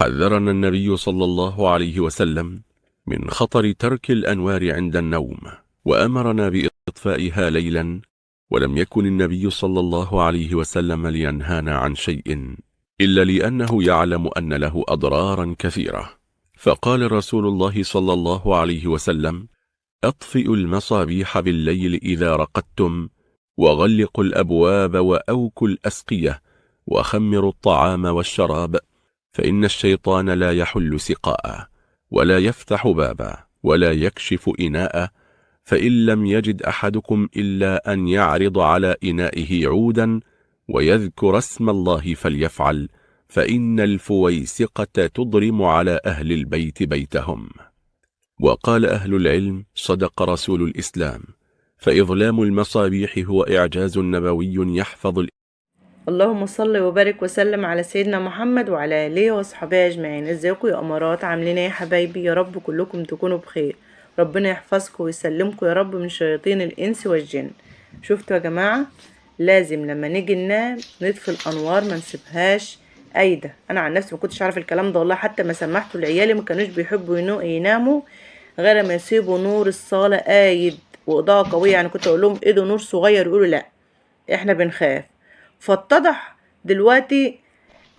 حذرنا النبي صلى الله عليه وسلم من خطر ترك الأنوار عند النوم، وأمرنا بإطفائها ليلا، ولم يكن النبي صلى الله عليه وسلم لينهانا عن شيء إلا لأنه يعلم أن له أضرارا كثيرة. فقال رسول الله صلى الله عليه وسلم: أطفئوا المصابيح بالليل إذا رقدتم، وغلقوا الأبواب وأوكوا الأسقية، وخمروا الطعام والشراب، فإن الشيطان لا يحل سقاء، ولا يفتح بابا، ولا يكشف إناء، فإن لم يجد أحدكم إلا أن يعرض على إنائه عودا ويذكر اسم الله فليفعل، فإن الفويسقة تضرم على أهل البيت بيتهم. وقال أهل العلم: صدق رسول الإسلام، فإظلام المصابيح هو إعجاز نبوي يحفظ اللهم صل وبارك وسلم على سيدنا محمد وعلى آله وصحبه أجمعين. ازيكم يا أمارات؟ عاملين ايه يا حبايبي؟ يا رب كلكم تكونوا بخير. ربنا يحفظكم ويسلمكم يا رب من شياطين الإنس والجن. شفتوا يا جماعة؟ لازم لما نيجي ننام نطفي الأنوار، ما نسيبهاش قايدة. أنا عن نفسي ما كنتش عارف الكلام ده والله، حتى ما سمحته لعيالي ما كانوش بيحبوا يناموا غير ما يسيبوا نور الصالة قايد وإضاءة قوية. يعني كنت أقول لهم ايدوا نور صغير، يقولوا لا احنا بنخاف. فاتضح دلوقتي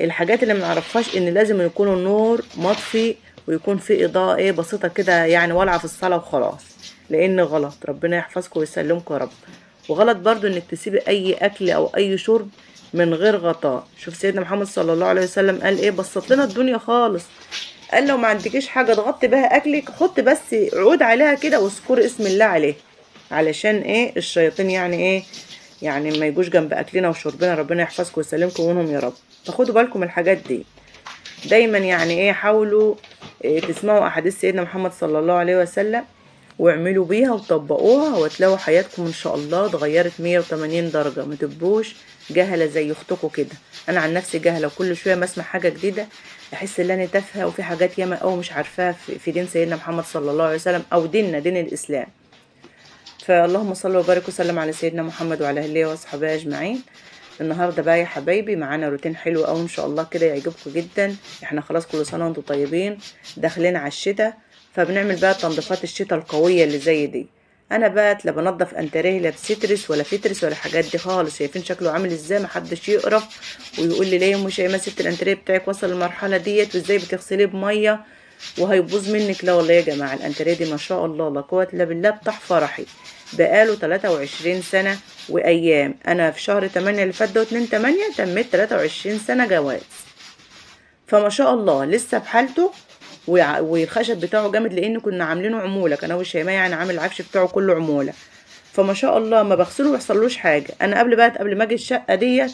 الحاجات اللي منعرفهاش ان لازم يكون النور مطفي ويكون في اضاءة بسيطة كده، يعني والعة في الصلاة وخلاص، لان غلط. ربنا يحفظكم ويسلمكم يا رب. وغلط برضو انك تسيبي اي اكل او اي شرب من غير غطاء. شوف سيدنا محمد صلى الله عليه وسلم قال ايه؟ بسط لنا الدنيا خالص. قال لو ما عندكيش حاجة تغطي بها اكلك، حط بس عود عليها كده واذكري اسم الله عليه، علشان ايه؟ الشياطين يعني ايه؟ يعني ما يجوش جنب اكلنا وشربنا. ربنا يحفظكم ويسلمكم منهم يا رب. فخدوا بالكم الحاجات دي دايما، يعني ايه، حاولوا إيه تسمعوا احاديث سيدنا محمد صلى الله عليه وسلم واعملوا بيها وطبقوها، وتلاقوا حياتكم ان شاء الله اتغيرت 180 درجة. ما تبقوش جهلة زي اختكم كده. انا عن نفسي جهلة، وكل شوية ما اسمع حاجة جديدة احس ان انا تافهة، وفي حاجات ياما قوي مش عارفاها في دين سيدنا محمد صلى الله عليه وسلم او ديننا دين الاسلام. فاللهم صل وبارك وسلم على سيدنا محمد وعلى اله وصحبه اجمعين. النهارده بقى يا حبايبي معانا روتين حلو قوي ان شاء الله كده يعجبكم جدا. احنا خلاص كل سنه وانتم طيبين داخلين على الشتاء، فبنعمل بقى تنظيفات الشتاء القويه اللي زي دي. انا بقى لا بنضف انتريه لا بسترس ولا فيترس ولا الحاجات دي خالص. شايفين شكله عامل ازاي؟ محدش يقرف ويقول لي ليه مش ما سبت الانتريه بتاعك وصل للمرحله ديت، وازاي بتغسليه بميه وهيبوظ منك. لا والله يا جماعه، الانتريه دي ما شاء الله لا قوه الا بالله بتاع فرحي، بقاله 23 سنة وأيام. أنا في شهر 8 اللي فات ده 2/8 تميت 23 سنة جواز. فما شاء الله لسه بحالته، والخشب بتاعه جامد لأن كنا عاملينه عمولة. كان أول شيماء يعني عامل العفش بتاعه كله عمولة. فما شاء الله ما بغسله ويحصلوش حاجة. أنا قبل ما أجي الشقة ديت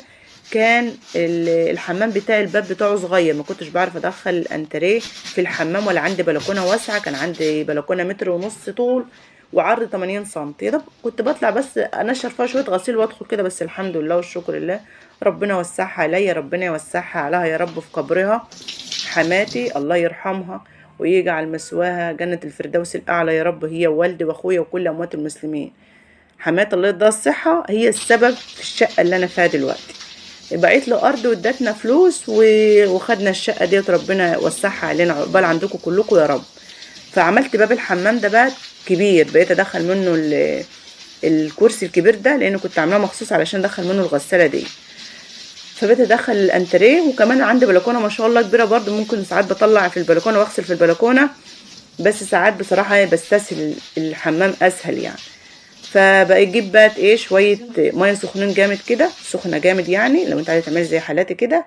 كان الحمام بتاعي الباب بتاعه صغير، ما كنتش بعرف ادخل الانتريه في الحمام، ولا عندي بلكونه واسعه. كان عندي بلكونه 1.5 متر طول وعرض 80 سنتي. ده كنت بطلع بس انشر فيها شويه غسيل وادخل كده. بس الحمد لله والشكر لله، ربنا وسعها عليا، ربنا يوسعها عليها يا رب في قبرها. حماتي الله يرحمها ويجعل مسواها جنة الفردوس الأعلى يا رب، هي ووالدي وأخويا وكل أموات المسلمين. حماتي الله يديها الصحة هي السبب في الشقة اللي أنا فيها دلوقتي. بقيت له أرض وادتنا فلوس وخدنا الشقة ديت، ربنا يوسعها علينا عقبال عندكم كلكم يا رب. فعملت باب الحمام ده بقى كبير، بقيت أدخل منه الكرسي الكبير ده، لأنه كنت عاملاه مخصوص علشان أدخل منه الغسالة دي. فبقيت ادخل الانتريه، وكمان عندي بلكونه ما شاء الله كبيره برضو، ممكن ساعات بطلع في البلكونه واغسل في البلكونه. بس ساعات بصراحه بستسهل الحمام اسهل يعني. فبقى اجيب بقى ايه شويه ميه سخنين جامد كده، سخنه جامد يعني لو انت عايزه تعملي زي حالاتي كده،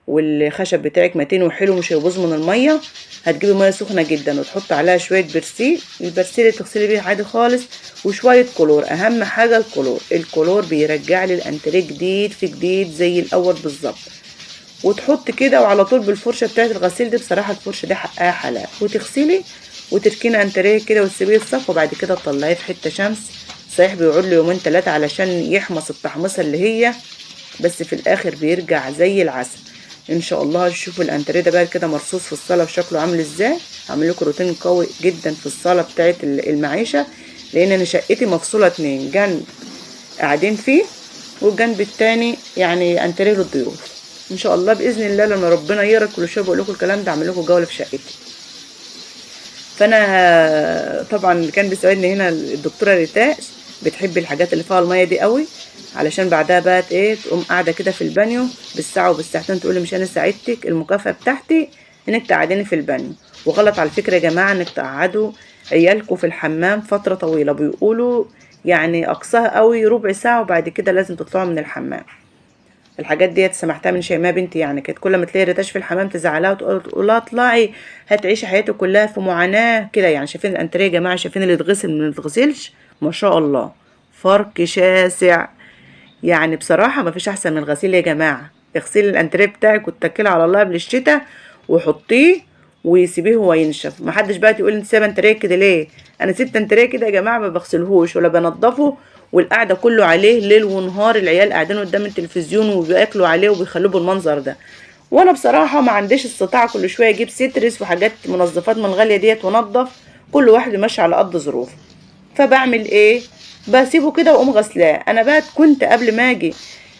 والخشب بتاعك متين وحلو مش هيبوظ من الميه. هتجيبي ميه سخنه جدا وتحط عليها شويه برسيل، البرسيل اللي تغسلي بيه عادي خالص، وشويه كلور. اهم حاجه الكلور بيرجع لي الانتريه جديد في جديد زي الاول بالظبط. وتحط كده وعلى طول بالفرشه بتاعت الغسيل دي، بصراحه الفرشه دي حقها حلال، وتغسلي وتركيني انتريه كده وتسيبيه يتصفى، وبعد كده تطلعيه في حته شمس. صحيح بيقعد له يومين 3 علشان يحمص التحميصه اللي هي، بس في الاخر بيرجع زي العسل ان شاء الله. تشوفوا الانتريه ده بقى كده مرصوص في الصاله وشكله عامل ازاي. هعمل لكم روتين قوي جدا في الصاله بتاعت المعيشه، لان انا شقتي مفصوله 2 جنب قاعدين فيه، والجنب التاني يعني انتريه للضيوف. ان شاء الله باذن الله لما ربنا يقرا كل شويه بقول لكم الكلام ده، اعمل لكم جوله في شقتي. فانا طبعا اللي كان بيساعدني هنا الدكتوره ريتاش، بتحب الحاجات اللي فيها الميه دي قوي، علشان بعدها بقى ايه تقوم قاعده كده في البانيو بالساعه وبالساعتين تقولي مش انا ساعدتك، المكافاه بتاعتي انك تقعديني في البانيو. وغلط على فكره يا جماعه انك تقعدوا عيالكم في الحمام فتره طويله، بيقولوا يعني اقصاها قوي ربع ساعه وبعد كده لازم تطلعوا من الحمام. الحاجات ديت سمعتها من شيماء بنتي، يعني كانت كل ما تلاقي ريتاش في الحمام تزعلها وتقول لها اطلعي هتعيشي حياتك كلها في معاناه كده. يعني شايفين الانتريه يا جماعه، شايفين اللي يتغسل من اللي يتغسلش، ما شاء الله فرق شاسع. يعني بصراحه ما فيش احسن من الغسيل يا جماعه. اغسلي الانتريه بتاعك واتكلي على الله قبل الشتاء وحطيه ويسيبيه هو ينشف. ما حدش بقى تقول انت سايبه انتريه كده ليه. انا سبت انتريه كده يا جماعه ما بغسلهوش ولا بنضفه، والقعده كله عليه ليل ونهار، العيال قاعدين قدام التلفزيون وبياكلوا عليه وبيخلوه بالمنظر ده. وانا بصراحه ما عنديش استطاعه كل شويه اجيب سترس وحاجات منظفات من الغاليه ديت ونضف، كل واحد ماشي على قد ظروفه. فبعمل ايه؟ بسيبه كده واقوم غسلاه. انا بقى كنت قبل ما اجي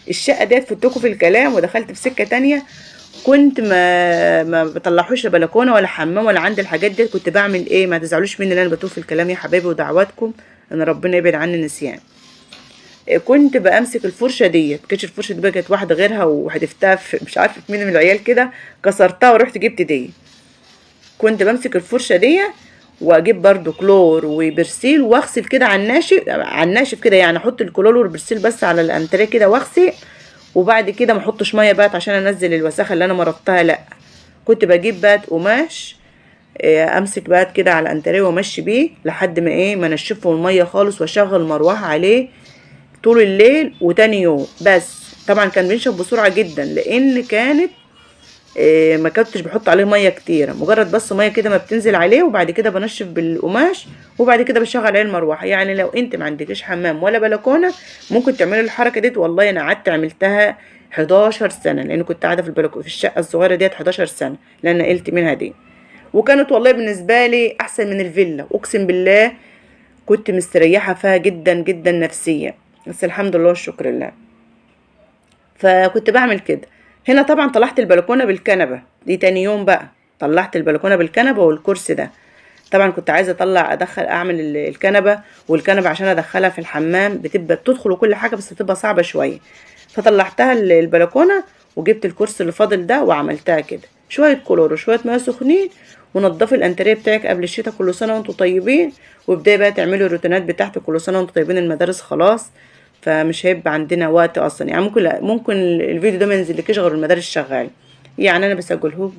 الشقه ديت فتكوا في الكلام ودخلت في سكه تانية، كنت ما بطلعوش لا بلكونه ولا حمام ولا عندي الحاجات دي. كنت بعمل ايه؟ ما تزعلوش مني ان انا بتوه في الكلام يا حبايبي، ودعواتكم ان ربنا يبعد عني النسيان. كنت بامسك الفرشه ديت، كانتش الفرشه دي بقى كانت واحده غيرها وحدفتها في مش عارفه في مين من العيال كده، كسرتها ورحت جبت دي. كنت بمسك الفرشه دي واجيب برضو كلور وبرسيل واغسل كده على الناشف، على الناشف كده، يعني احط الكلور والبرسيل بس على الانتريه كده واغسل، وبعد كده ما احطش ميه بقى عشان انزل الوساخه اللي انا مرطتها، لا. كنت بجيب بقى قماش امسك بقى كده على الانتريه وامشي بيه لحد ما ايه ما انشفه الميه خالص، واشغل مروحه عليه طول الليل وتاني يوم. بس طبعا كان بينشف بسرعه جدا لان كانت ما كنتش بحط عليه ميه كتيره، مجرد بس ميه كده ما بتنزل عليه، وبعد كده بنشف بالقماش، وبعد كده بشغل عليه المروحه. يعني لو انت ما عندكش حمام ولا بلكونه ممكن تعملي الحركه دي. والله انا قعدت عملتها 11 سنه، لان كنت قاعده في البلكونه في الشقه الصغيره ديت 11 سنه لان نقلت منها دي. وكانت والله بالنسبه لي احسن من الفيلا، اقسم بالله كنت مستريحه فيها جدا جدا نفسيا، بس الحمد لله والشكر لله. فكنت بعمل كده. هنا طبعا طلعت البلكونه بالكنبه دي تاني يوم بقى، طلعت البلكونه بالكنبه والكرسي ده. طبعا كنت عايزه ادخل اعمل الكنبه، والكنبه عشان ادخلها في الحمام بتبقى بتدخل وكل حاجه بس بتبقى صعبه شويه. فطلعتها البلكونه وجبت الكرسي اللي فاضل ده وعملتها كده شويه كلور وشويه ميه سخنين، ونضفي الانتريه بتاعك قبل الشتاء. كل سنه وانتم طيبين، وابداي بقى تعملي الروتينات بتاعتك. كل سنه وانتم طيبين، المدارس خلاص فمش هيبقى عندنا وقت اصلا. يعني ممكن الفيديو ده ما ينزلكيش غير المدارس شغال. يعني انا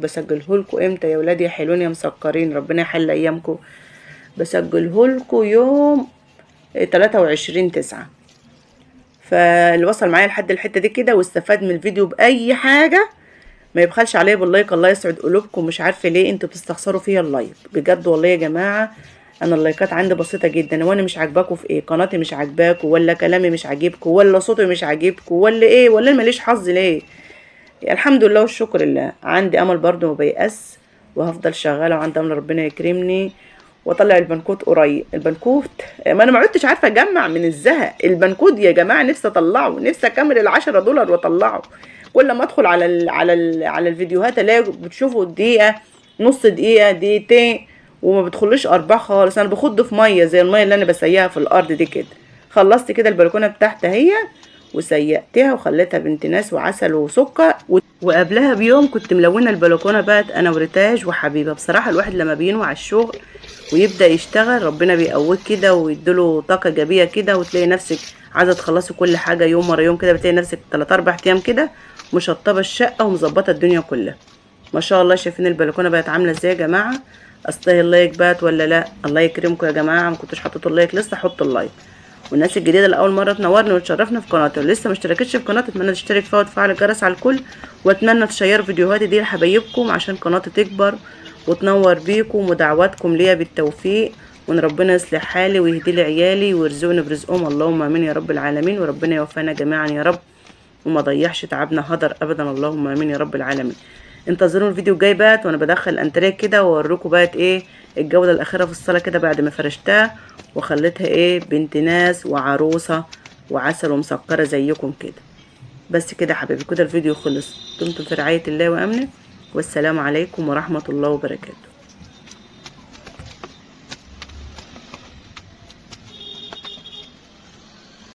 بسجلهولكوا امتى يا ولادي يا حلوين يا مسكرين، ربنا يحل ايامكم. بسجلهولكوا يوم 23/9. فاللي وصل معايا لحد الحته دي كده واستفاد من الفيديو باي حاجه ما يبخلش عليا باللايك. الله يسعد قلوبكم. مش عارفه ليه انتوا بتستخسروا فيا اللايك بجد والله يا جماعه. انا اللايكات عندي بسيطه جدا. وانا مش عاجباكوا في ايه؟ قناتي مش عاجباكوا ولا كلامي مش عاجبكوا ولا صوتي مش عاجبكوا ولا ايه؟ ولا انا ماليش حظ ليه؟ الحمد لله والشكر لله. عندي امل برضو ما بيأس، وهفضل شغاله، وعندي امل ربنا يكرمني واطلع البنكوت قريب. البنكوت ما انا ما عدتش عارفه اجمع من الزهق. البنكوت يا جماعه نفسي اطلعه، نفسي اكمل ال10 دولار واطلعه. كل ما ادخل على الفيديوهات الاقي بتشوفوا دقيقه، نص دقيقه، دقيقتين، وما بتدخلوش ارباح خالص. انا بخض في ميه زي الميه اللي انا بسيها في الارض دي كده. خلصت كده البلكونه بتاعتي هي وسيقتها وخليتها بنت ناس وعسل وسكر وقبلها بيوم كنت ملونه البلكونه بقت انا وريتاج وحبيبه. بصراحه الواحد لما بينوي على الشغل ويبدا يشتغل ربنا بيقويك كده ويديله طاقه ايجابيه كده، وتلاقي نفسك عايزه تخلصي كل حاجه يوم ورا يوم كده. بتلاقي نفسك 3 4 ايام كده مشطبه الشقه ومظبطه الدنيا كلها ما شاء الله. شايفين البلكونه بقت عامله ازاي يا جماعه؟ استاهل اللايك بقت ولا لا؟ الله يكرمكم يا جماعه. ما كنتش حاطط اللايك لسه، حط اللايك. والناس الجديده اللي اول مره تنورني وتشرفنا في قناتي ولسه ما اشتركتش في قناتي، اتمنى تشترك فيها وتفعل الجرس على الكل، واتمنى تشيروا فيديوهاتي دي لحبايبكم عشان قناتي تكبر وتنور بيكم، ودعواتكم ليا بالتوفيق، وان ربنا يصلح حالي ويهدي لي عيالي ويرزقني برزقهم. اللهم امين يا رب العالمين. وربنا يوفقنا جميعا يا رب وما ضيعش تعبنا هدر ابدا. اللهم امين يا رب العالمين. انتظروا الفيديو الجاي بقى وانا بدخل الانتريه كده واوريكم بقى ايه الجوله الاخيره في الصاله كده بعد ما فرشتها وخليتها ايه بنت ناس وعروسه وعسل ومسكره زيكم كده. بس كده يا حبايبي، كده الفيديو خلص. دمتم في رعاية الله وأمنه، والسلام عليكم ورحمة الله وبركاته.